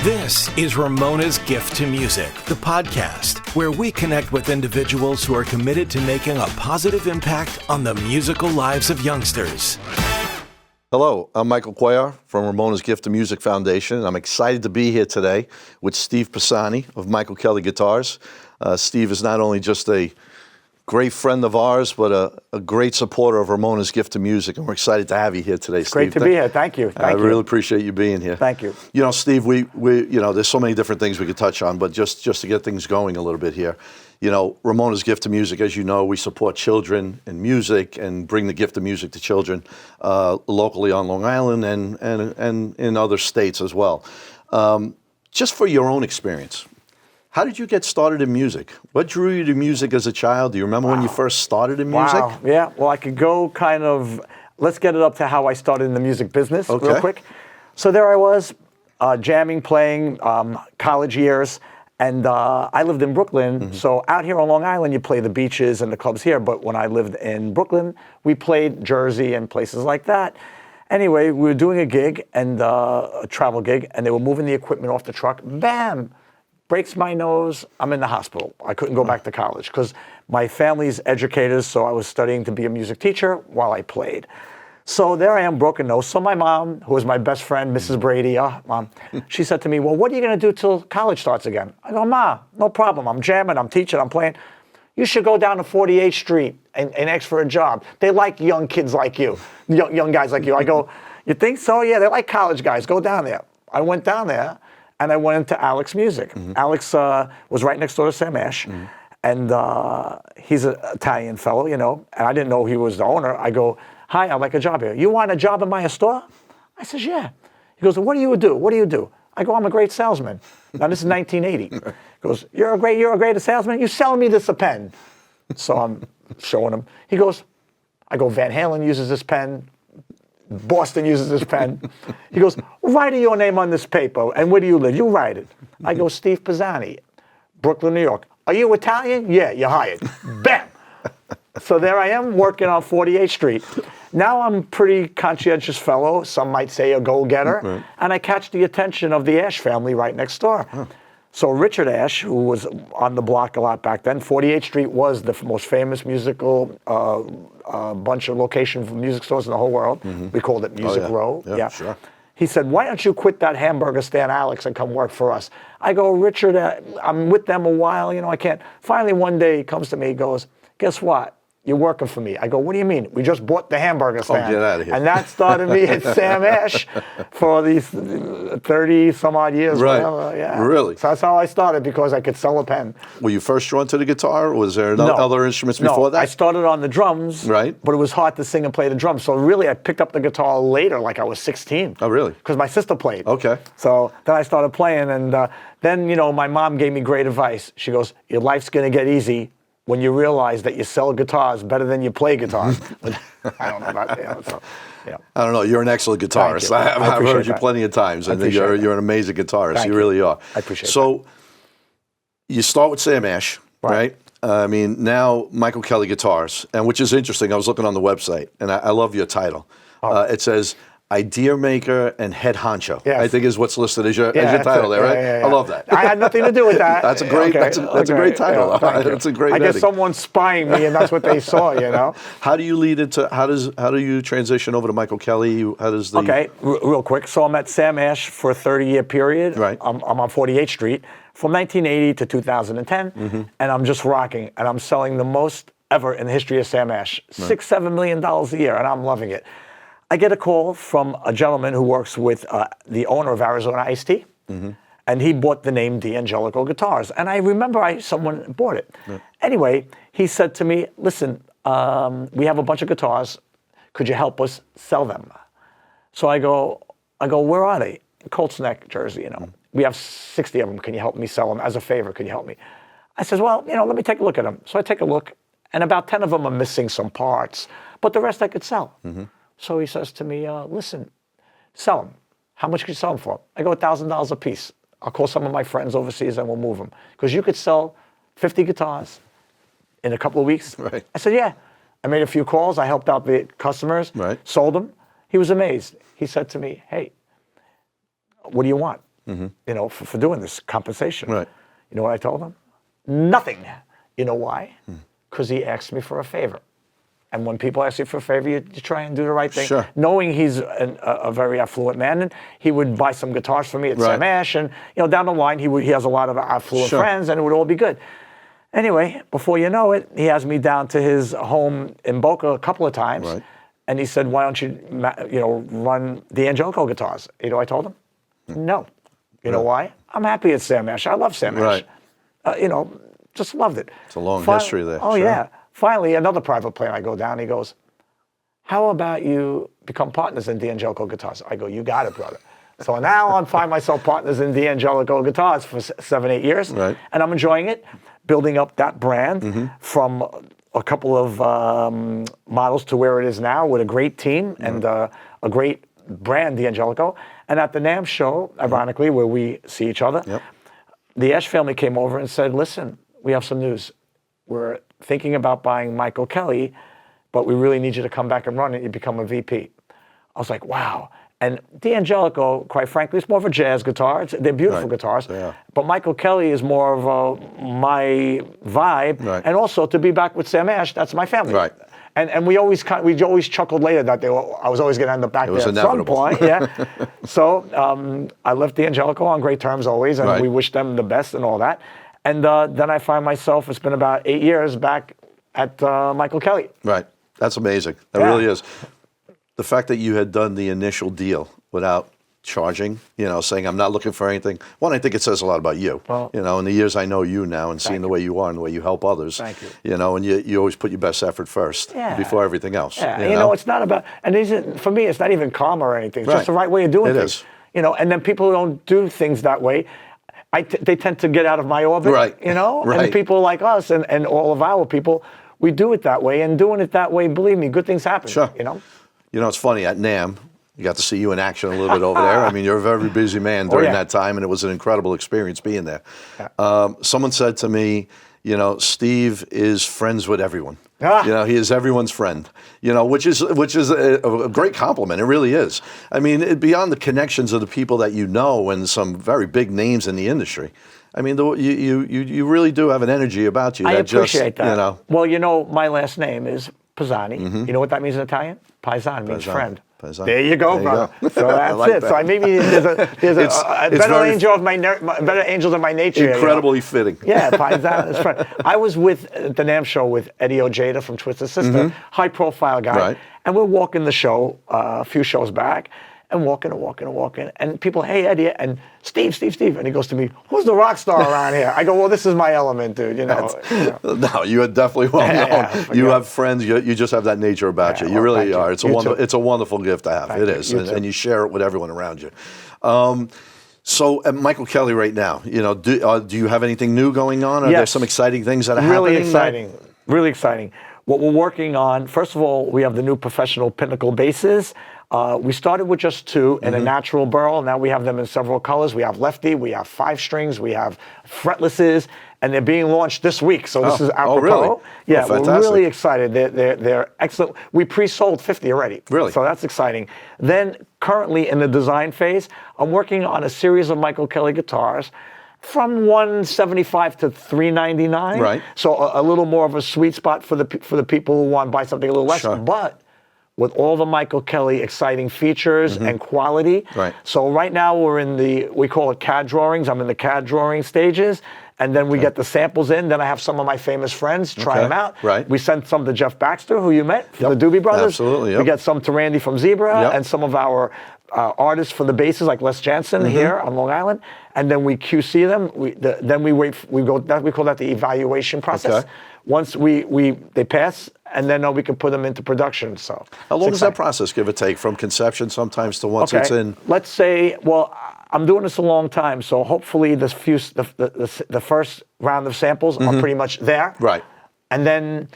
This is Ramona's Gift to Music, the podcast where we connect with individuals who are committed to making a positive impact on the musical lives of youngsters. Hello, I'm Michael Cuellar from Ramona's Gift to Music Foundation. I'm excited to be here today with Steve Pisani of Michael Kelly Guitars. Steve is not only just a great friend of ours, but a great supporter of Ramona's Gift to Music, and we're excited to have you here today, Steve. Great to be here. Thank you. I really appreciate you being here. Thank you. You know, Steve, we there's so many different things we could touch on, but just to get things going a little bit here, you know, Ramona's Gift to Music, as you know, we support children in music and bring the gift of music to children locally on Long Island and in other states as well. Just for your own experience, how did you get started in music? What drew you to music as a child? Do you remember when you first started in music? Wow. Yeah, well, I could go let's get it up to how I started in the music business real quick. So there I was, jamming, playing, college years, and I lived in Brooklyn. Mm-hmm. So out here on Long Island, you play the beaches and the clubs here, but when I lived in Brooklyn, we played Jersey and places like that. Anyway, we were doing a gig, and a travel gig, and they were moving the equipment off the truck. Bam! Breaks my nose, I'm in the hospital. I couldn't go back to college because my family's educators, so I was studying to be a music teacher while I played. So there I am, broken nose. So my mom, who was my best friend, Mrs. Brady, Mom, she said to me, well, what are you going to do till college starts again? I go, Ma, no problem. I'm jamming, I'm teaching, I'm playing. You should go down to 48th Street and ask for a job. They like young kids like you, young guys like you. I go, you think so? Yeah, they like college guys. Go down there. I went down there. And I went into Alex Music. Mm-hmm. Alex was right next door to Sam Ash. Mm-hmm. And he's an Italian fellow, you know, and I didn't know he was the owner. I go, hi, I'd like a job here. You want a job in my store? I says, yeah. He goes, what do you do? What do you do? I go, I'm a great salesman. Now, this is 1980. He goes, you're a great salesman? You selling me this a pen. So I'm showing him. He goes, I go, Van Halen uses this pen. Boston uses this pen. He goes, write your name on this paper, and where do you live? You write it. I go, Steve Pisani, Brooklyn, New York. Are you Italian? Yeah, you're hired. Bam! So there I am working on 48th Street. Now I'm a pretty conscientious fellow, some might say a go-getter, and I catch the attention of the Ash family right next door. Huh. So Richard Ash, who was on the block a lot back then, 48th Street was the most famous musical bunch of location for music stores in the whole world. Mm-hmm. We called it Music Row. Yeah, sure. He said, why don't you quit that hamburger stand, Alex, and come work for us? I go, Richard, I'm with them a while, you know, I can't. Finally, one day he comes to me, he goes, guess what? You're working for me. I go, what do you mean? We just bought the hamburger stand. Oh, get out of here. And that started me at Sam Ash for these 30 some odd years. Right. Whatever. Yeah. Really? So that's how I started, because I could sell a pen. Were you first drawn to the guitar, or was there other instruments before that? I started on the drums. Right. But it was hard to sing and play the drums. So really, I picked up the guitar later, like I was 16. Oh, really? Because my sister played. Okay. So then I started playing, and then, you know, my mom gave me great advice. She goes, your life's going to get easy when you realize that you sell guitars better than you play guitars. I don't know about that. So, yeah. I don't know. You're an excellent guitarist. I've heard you plenty of times, and you're an amazing guitarist. You really are. I appreciate it. So you start with Sam Ash, right? I mean, now Michael Kelly Guitars, and which is interesting. I was looking on the website, and I love your title. It says idea maker and head honcho. Yes. I think is what's listed as your title there, right? Yeah. I love that. I had nothing to do with that. That's a great. That's a great title. Yeah, that's a great. I guess someone's spying me, and that's what they saw. You know. How do you lead into? How do you transition over to Michael Kelly? How does the? Okay, real quick. So I'm at Sam Ash for a 30-year period. Right. I'm on 48th Street from 1980 to 2010, and I'm just rocking, and I'm selling the most ever in the history of Sam Ash, $6-7 million a year, and I'm loving it. I get a call from a gentleman who works with the owner of Arizona Iced Tea, and he bought the name D'Angelico Guitars. And I remember someone bought it. Anyway, he said to me, listen, we have a bunch of guitars. Could you help us sell them? So I go, where are they? Colts Neck, Jersey, you know. We have 60 of them. Can you help me sell them? As a favor, can you help me? I says, well, you know, let me take a look at them. So I take a look, and about 10 of them are missing some parts, but the rest I could sell. So he says to me, listen, sell them. How much can you sell them for? I go, $1,000 a piece. I'll call some of my friends overseas and we'll move them. Because you could sell 50 guitars in a couple of weeks. Right. I said, yeah. I made a few calls. I helped out the customers, sold them. He was amazed. He said to me, hey, what do you want? for doing this compensation. Right. You know what I told him? Nothing. You know why? Because he asked me for a favor. And when people ask you for a favor, you try and do the right thing. Sure. Knowing he's a very affluent man, and he would buy some guitars for me at Sam Ash, and down the line he has a lot of affluent friends, and it would all be good. Anyway, before you know it, he has me down to his home in Boca a couple of times, and he said, "Why don't you, run D'Angelico guitars?" You know, I told him, "No." You know why? I'm happy at Sam Ash. I love Sam Ash. Just loved it. It's a long history there. Oh yeah. Finally, another private plane, I go down, he goes, "How about you become partners in D'Angelico guitars?" I go, "You got it, brother." So now I find myself partners in D'Angelico guitars for 7-8 years, and I'm enjoying it, building up that brand from a couple of models to where it is now with a great team and a great brand, D'Angelico. And at the NAMM show, ironically, where we see each other, the Ash family came over and said, "Listen, we have some news. We're thinking about buying Michael Kelly, but we really need you to come back and run it. You become a VP." I was like, wow. And D'Angelico, quite frankly, is more of a jazz guitar. They're beautiful guitars. But Michael Kelly is more of my vibe. And also, to be back with Sam Ash, that's my family. And we always chuckled later that I was always going to end up back there at some point. So I left D'Angelico on great terms always, and we wish them the best and all that. And then I find myself, it's been about 8 years back at Michael Kelly. Right. That's amazing. That really is. The fact that you had done the initial deal without charging, saying I'm not looking for anything. One, I think it says a lot about you. Well, in the years I know you now and seeing the way you are and the way you help others. Thank you. And you always put your best effort first before everything else. It's not about, and for me, it's not even karma or anything. It's just the right way of doing things. It is. And then people who don't do things that way, they tend to get out of my orbit, And people like us and all of our people, we do it that way. And doing it that way, believe me, good things happen, It's funny, at NAMM, you got to see you in action a little bit over there. I mean, you're a very busy man during that time, and it was an incredible experience being there. Someone said to me, Steve is friends with everyone. He is everyone's friend. Which is a great compliment. It really is. I mean, beyond the connections of the people that you know and some very big names in the industry. I mean, you really do have an energy about you. I appreciate that. Well, my last name is Pisani. You know what that means in Italian? Pisani means friend. Pisani. There you go, brother. So that's like it. So maybe there's a better angel than my nature. Incredibly fitting. Yeah, Pisani is friend. I was with the NAMM show with Eddie Ojeda from Twisted Sister, high-profile guy, and we're walking the show a few shows back. And walking, and people, "Hey, Eddie," and Steve, and he goes to me, "Who's the rock star around here?" I go, "Well, this is my element, dude." No, you are definitely well known. You have friends. You just have that nature about you. You really are. It's a wonderful gift to have. It is, and you share it with everyone around you. So at Michael Kelly right now, do you have anything new going on? Are there some exciting things that are happening? Really exciting. What we're working on, first of all, we have the new professional Pinnacle basses. We started with just 2 in a natural burl. Now we have them in several colors. We have lefty, we have 5 strings, we have fretlesses, and they're being launched this week. So this is apropos. Really? Yeah, we're really excited. They're excellent. We pre-sold 50 already. Really? So that's exciting. Then currently in the design phase, I'm working on a series of Michael Kelly guitars from $175 to $399. Right. So a little more of a sweet spot for the people who want to buy something a little less. But with all the Michael Kelly exciting features and quality. So right now we call it CAD drawings. I'm in the CAD drawing stages. And then we get the samples in. Then I have some of my famous friends try them out. We sent some to Jeff Baxter, who you met, from the Doobie Brothers. Absolutely. We get some to Randy from Zebra, and some of our artists for the basses, like Les Jansen here on Long Island. And then we QC them. Then we wait. We call that the evaluation process. Once they pass, and then we can put them into production. So how long does that process give or take from conception sometimes to once it's in? Let's say, I'm doing this a long time, so hopefully the first round of samples are pretty much there. And then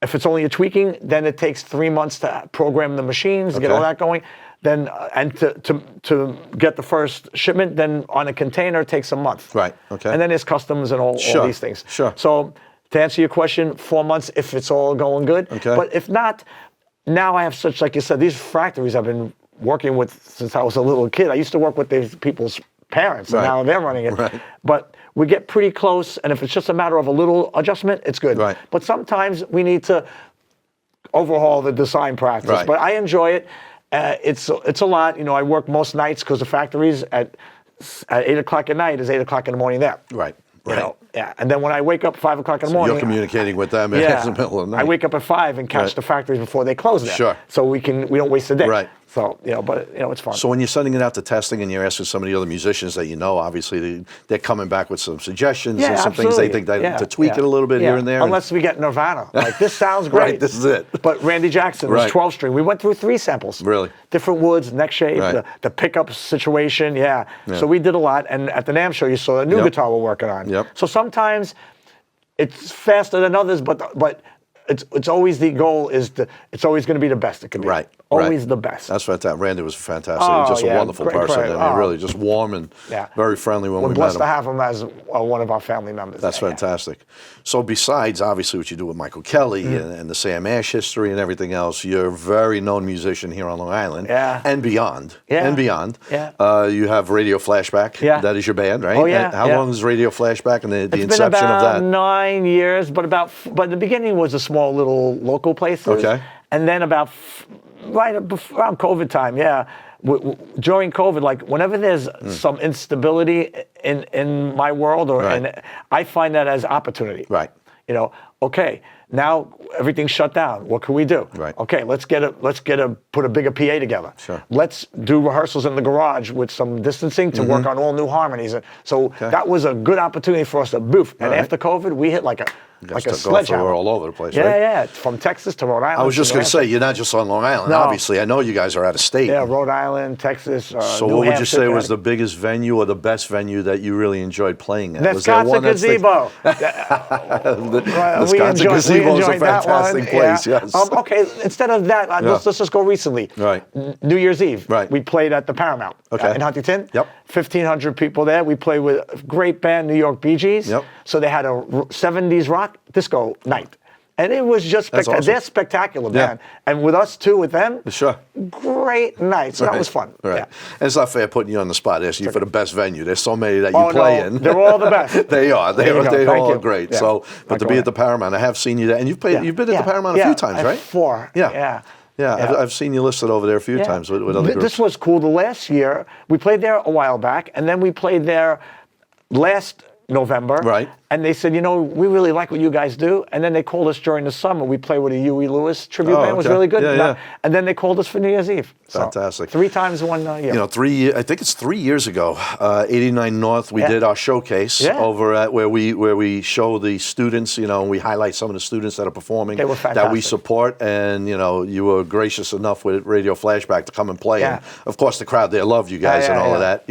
if it's only a tweaking, then it takes 3 months to program the machines, get all that going. Then and to get the first shipment, then on a container it takes a month. And then there's customs and all these things. So to answer your question, 4 months if it's all going good. But if not, now I have such, like you said, these factories I've been working with since I was a little kid. I used to work with these people's parents, and Right. now they're running it. Right. But we get pretty close, and if it's just a matter of a little adjustment, it's good. Right. But sometimes we need to overhaul the design process. Right. But I enjoy it. It's a lot. I work most nights because the factories at 8 o'clock at night is 8 o'clock in the morning there. Right. Yeah. And then when I wake up 5 o'clock in the morning, You're communicating with them in the middle of the night. I wake up at 5 and catch the factories before they close there. Sure. So we don't waste a day. Right. So, but it's fun. So when you're sending it out to testing and you're asking some of the other musicians that obviously they're coming back with some suggestions and some things they think to tweak it a little bit here and there. Unless we get Nirvana. Like, this sounds great. Right, this is it. But Randy Jackson was 12-string. We went through 3 samples. Really? Different woods, neck shape, the pickup situation, So we did a lot. And at the NAMM show, you saw a new guitar we're working on. Yep. So sometimes it's faster than others, but it's always the goal it's always going to be the best it can be. Right. Always the best. That's fantastic. Randy was fantastic. Just a wonderful person. Great. I mean, really just warm and very friendly when we met him. We're blessed to have him as one of our family members. That's fantastic. So besides, obviously, what you do with Michael Kelly and the Sam Ash history and everything else, you're a very known musician here on Long Island and beyond. Yeah. And beyond. Yeah. You have Radio Flashback. Yeah. That is your band, right? Oh, yeah. How long is Radio Flashback and the It's inception been about of that? 9 years, but the beginning was a small little local places. Okay. And then around COVID time, during COVID, like whenever there's some instability in my world, and I find that as opportunity. Right. Okay, now everything's shut down. What can we do? Right. Okay, let's put a bigger PA together. Sure. Let's do rehearsals in the garage with some distancing to work on all new harmonies. And so that was a good opportunity for us to boof. And after COVID, we hit like a sledgehammer. We're all over the place, right? right? Yeah, from Texas to Rhode Island. I was just going to say, you're not just on Long Island, obviously. I know you guys are out of state. Yeah, Rhode Island, Texas, So New what would you Hampshire, say was the biggest venue or the best venue that you really enjoyed playing at? The Wisconsin Gazebo. The Wisconsin Gazebo is a fantastic place, yes. Okay, instead of that, let's just go recently. Right. New Year's Eve. Right. We played at the Paramount in Huntington. Yep. 1,500 people there. We played with a great band, New York Bee Gees. Yep. So they had a 70s rock disco night. And it was just spectacular. Awesome. They're spectacular, man. And with us, too, with them, sure. Great night. So that was fun. Right. Yeah. And it's not fair putting you on the spot, asking you for the best venue. There's so many that you play in. They're all the best. They are. They all are great. Yeah. So, but to be at the Paramount, I have seen you there. And you've been at the Paramount a few times, right? 4. Yeah. I've seen you listed over there a few times with other groups. This was cool. The last year, we played there a while back, and then we played there last November. Right. And they said, we really like what you guys do. And then they called us during the summer. We played with a Huey Lewis tribute band. It was really good. And then they called us for New Year's Eve. Fantastic. So, 3 times in 1 year. I think it's 3 years ago, 89 North, we did our showcase over at where we show the students, and we highlight some of the students that are performing they were fantastic. that we support. And, you were gracious enough with Radio Flashback to come and play. And of course, the crowd there loved you guys and all of that,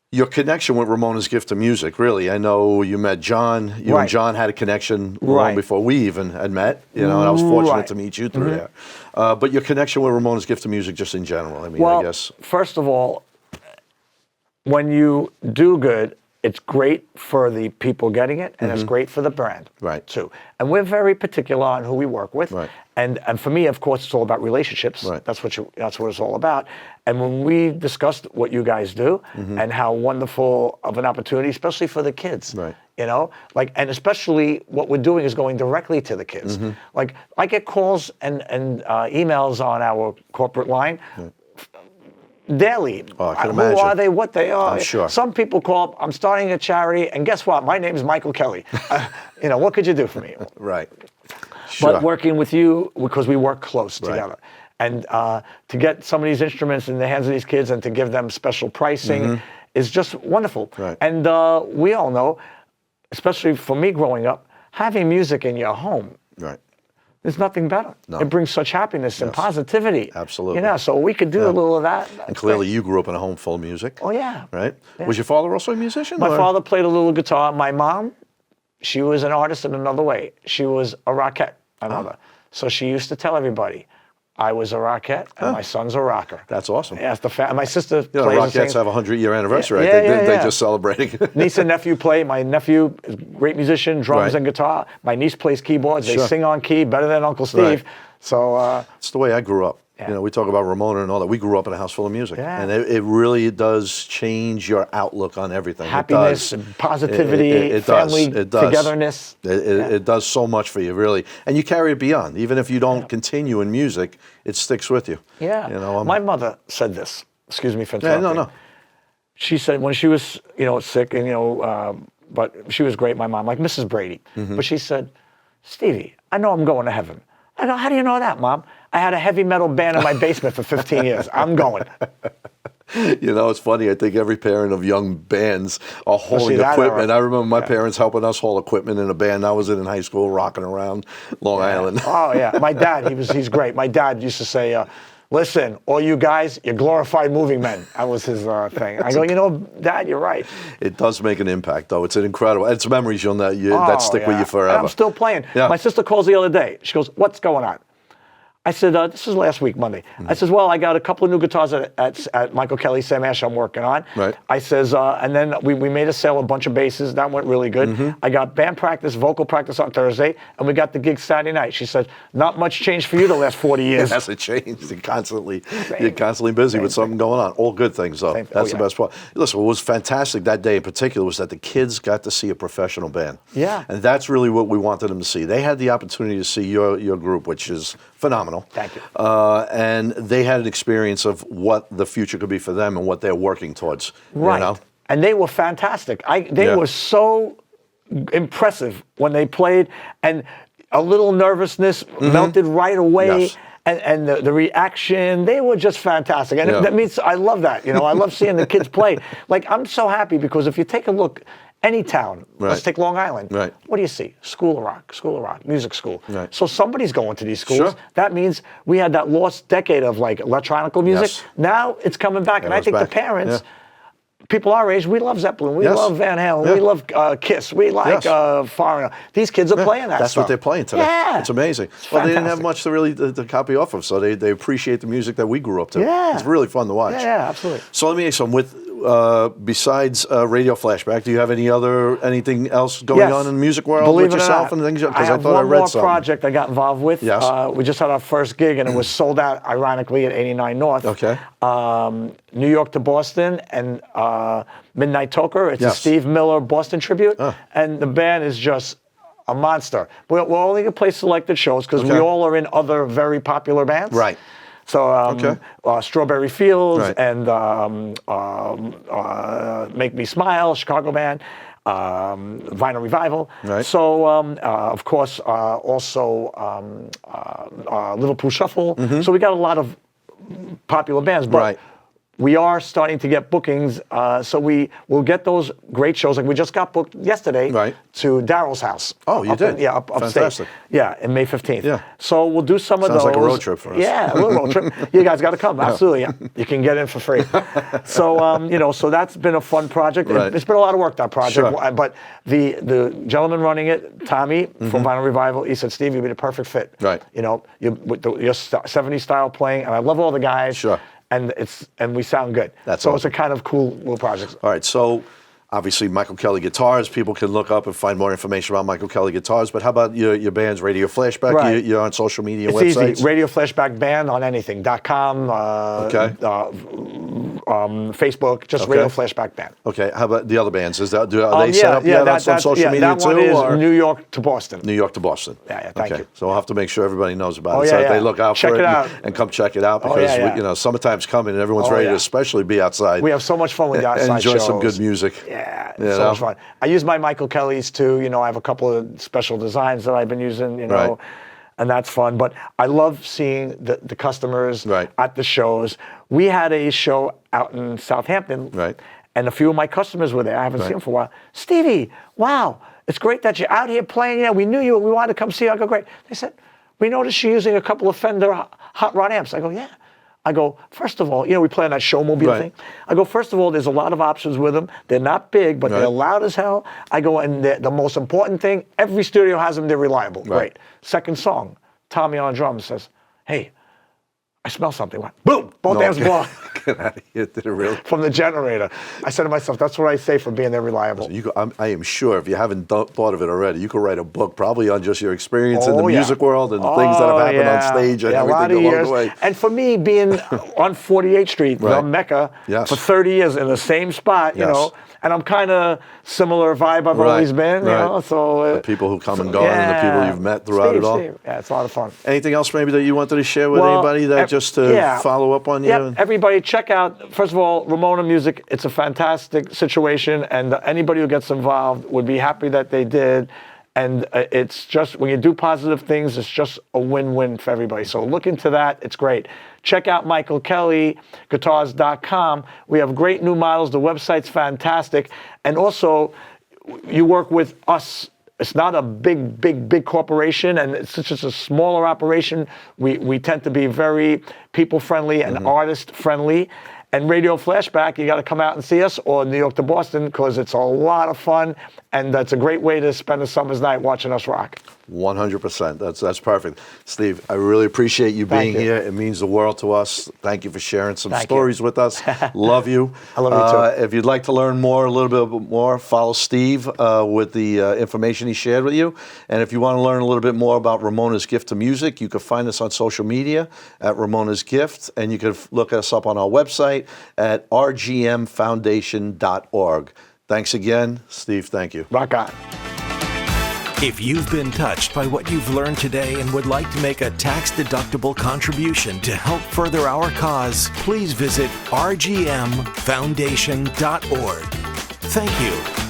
Your connection with Ramona's Gift of Music, really. I know you met John. You and John had a connection long before we even had met. And I was fortunate to meet you through there. But your connection with Ramona's Gift of Music, just in general. I mean, I guess. First of all, when you do good, it's great for the people getting it, and it's great for the brand, too. And we're very particular on who we work with. Right. And for me, of course, it's all about relationships. Right. That's what it's all about. And when we discussed what you guys do and how wonderful of an opportunity, especially for the kids, and especially what we're doing is going directly to the kids. Like, I get calls and emails on our corporate line. Daily. Oh, I can Who imagine. are they? What they are? I'm sure. Some people call up, I'm starting a charity, and guess what? My name is Michael Kelly. What could you do for me? Right. Sure. But working with you, because we work close together. And to get some of these instruments in the hands of these kids and to give them special pricing is just wonderful. Right. And we all know, especially for me growing up, having music in your home. Right. There's nothing better. No. It brings such happiness and positivity. Absolutely. So we could do a little of that. And clearly you grew up in a home full of music. Oh, yeah. Right? Yeah. Was your father also a musician? My father played a little guitar. My mom, she was an artist in another way. She was a rockette, my mother. So she used to tell everybody, I was a rockette and my son's a rocker. That's awesome. Yeah, my sister plays Rockettes have a 100-year anniversary. Yeah, They're just celebrating. Niece and nephew play. My nephew is a great musician, drums and guitar. My niece plays keyboards. They sing on key better than Uncle Steve. Right. So it's the way I grew up. You know, we talk about Ramona and all that. We grew up in a house full of music, and it really does change your outlook on everything. Happiness, and positivity, family togetherness. It does so much for you, really, and you carry it beyond. Even if you don't continue in music, it sticks with you. Yeah. You know, my mother said this. Excuse me for interrupting. Yeah, no. She said when she was, sick, and but she was great. My mom, like Mrs. Brady, but she said, "Stevie, I know I'm going to heaven." I go, "How do you know that, Mom? I had a heavy metal band in my basement for 15 years. I'm going." You know, it's funny. I think every parent of young bands are hauling equipment. I remember my parents helping us haul equipment in a band I was in high school, rocking around Long Island. Oh, yeah. My dad, he's great. My dad used to say, "Listen, all you guys, you're glorified moving men." That was his thing. I go, Dad, you're right. It does make an impact, though. It's an incredible. It's memories that stick with you forever. And I'm still playing. Yeah. My sister calls the other day. She goes, "What's going on?" I said, "This is last week, Monday." I says, "Well, I got a couple of new guitars at Michael Kelly's Sam Ash I'm working on." Right. I says, and then we made a sale, a bunch of basses. That went really good. I got band practice, vocal practice on Thursday, and we got the gig Saturday night. She said, "Not much changed for you the last 40 years." It hasn't changed. You're constantly busy with something going on. All good things, though. That's the best part. Listen, what was fantastic that day in particular was that the kids got to see a professional band. Yeah. And that's really what we wanted them to see. They had the opportunity to see your group, which is phenomenal. Thank you. And they had an experience of what the future could be for them and what they're working towards. Right. You know? And they were fantastic. They were so impressive when they played, and a little nervousness melted right away. Yes. And the reaction, they were just fantastic. And that means I love that. I love seeing the kids play. Like, I'm so happy because if you take a look, any town, let's take Long Island. Right. What do you see? School of Rock, music school. Right. So somebody's going to these schools. Sure. That means we had that lost decade of like electronical music. Yes. Now it's coming back. And I think the parents, people our age, we love Zeppelin, we love Van Halen, we love Kiss, we like Foreigner. These kids are playing that That's stuff. what they're playing today. Yeah. It's amazing. It's well, they didn't have fantastic. much to copy off of, so they appreciate the music that we grew up to. Yeah. It's really fun to watch. Yeah, absolutely. So let me ask you something. Besides Radio Flashback, do you have anything else going on in the music world with yourself and things? I have one more project I got involved with. Yes. We just had our first gig, and it was sold out, ironically, at 89 North. Okay. New York to Boston, and Midnight Toker. It's a Steve Miller Boston tribute, and the band is just a monster. We're only going to play selected shows because we all are in other very popular bands. Right. So Strawberry Fields Right. and Make Me Smile, Chicago band, Vinyl Revival. Right. So of course also Liverpool Shuffle. So we got a lot of popular bands, but we are starting to get bookings, so we will get those great shows. Like we just got booked yesterday to Daryl's house. Oh, you did? Yeah, upstate. Fantastic. Yeah, in May 15th. Yeah. So we'll do some of those. Sounds like a road trip for us. Yeah, a little road trip. You guys got to come. Absolutely. Yeah. You can get in for free. So, so that's been a fun project. Right. It's been a lot of work, that project. Sure. But the gentleman running it, Tommy from Vinyl Revival, he said, "Steve, you'd be the perfect fit. Right. With your 70s style playing, and I love all the guys. Sure. And we sound good. That's so awesome. it's a kind of cool little project." All right, so obviously Michael Kelly Guitars, people can look up and find more information about Michael Kelly Guitars, but how about your band's Radio Flashback? Right. You're on social media It's websites? easy. Radio Flashback Band on anything.com, Facebook, just Radio Flashback Band. Okay, how about the other bands? Are they set up yet on some social media that too? one is or? New York to Boston. New York to Boston. Yeah, thank you. So we'll have to make sure everybody knows about it. Oh, So yeah, if they yeah. look out Check for it out. and come check it out because summertime's coming and everyone's ready to especially be outside. We have so much fun with the outside enjoy shows. some good music. Yeah, it's so much fun. I use my Michael Kellys too. I have a couple of special designs that I've been using. And that's fun. But I love seeing the customers at the shows. We had a show out in Southampton, and a few of my customers were there. I haven't seen them for a while. "Stevie, wow, it's great that you're out here playing. We knew you. We wanted to come see you." I go, "Great." They said, "We noticed you're using a couple of Fender hot rod amps." I go, "Yeah." I go, "First of all, we play on that showmobile thing." I go, "First of all, there's a lot of options with them. They're not big, but they're loud as hell." I go, "And the most important thing, every studio has them. They're reliable." Great. Second song, Tommy on drums says, "Hey, I smell something." Boom! Both amps blow. Get out of here. Did it really? From the generator. I said to myself, that's what I say for being there reliable. I am sure if you haven't thought of it already, you could write a book probably on just your experience in the music world and the things that have happened on stage and everything along the way. And for me, being on 48th Street, the Mecca, for 30 years in the same spot, you know, and I'm kind of similar vibe I've always been, you know. So the people who come and go and the people you've met throughout it all. Yeah, it's a lot of fun. Anything else maybe that you wanted to share with anybody that just to follow up on you? Yeah, everybody check out, first of all, Ramona Music. It's a fantastic situation, and anybody who gets involved would be happy that they did. And it's just, when you do positive things, it's just a win-win for everybody. So look into that. It's great. Check out Michael Kelly, guitars.com. We have great new models. The website's fantastic. And also, you work with us. It's not a big corporation, and it's just a smaller operation. We tend to be very people-friendly and artist-friendly. And Radio Flashback, you got to come out and see us, or New York to Boston, because it's a lot of fun, and it's a great way to spend a summer's night watching us rock. 100%. That's perfect. Steve, I really appreciate you being here. It means the world to us. Thank you for sharing some stories with us. Love you. I love you too. If you'd like to learn more, a little bit more, follow Steve with the information he shared with you. And if you want to learn a little bit more about Ramona's Gift to Music, you can find us on social media at Ramona's Gift, and you can look us up on our website at rgmfoundation.org. Thanks again, Steve. Thank you. Rock on. If you've been touched by what you've learned today and would like to make a tax-deductible contribution to help further our cause, please visit rgmfoundation.org. Thank you.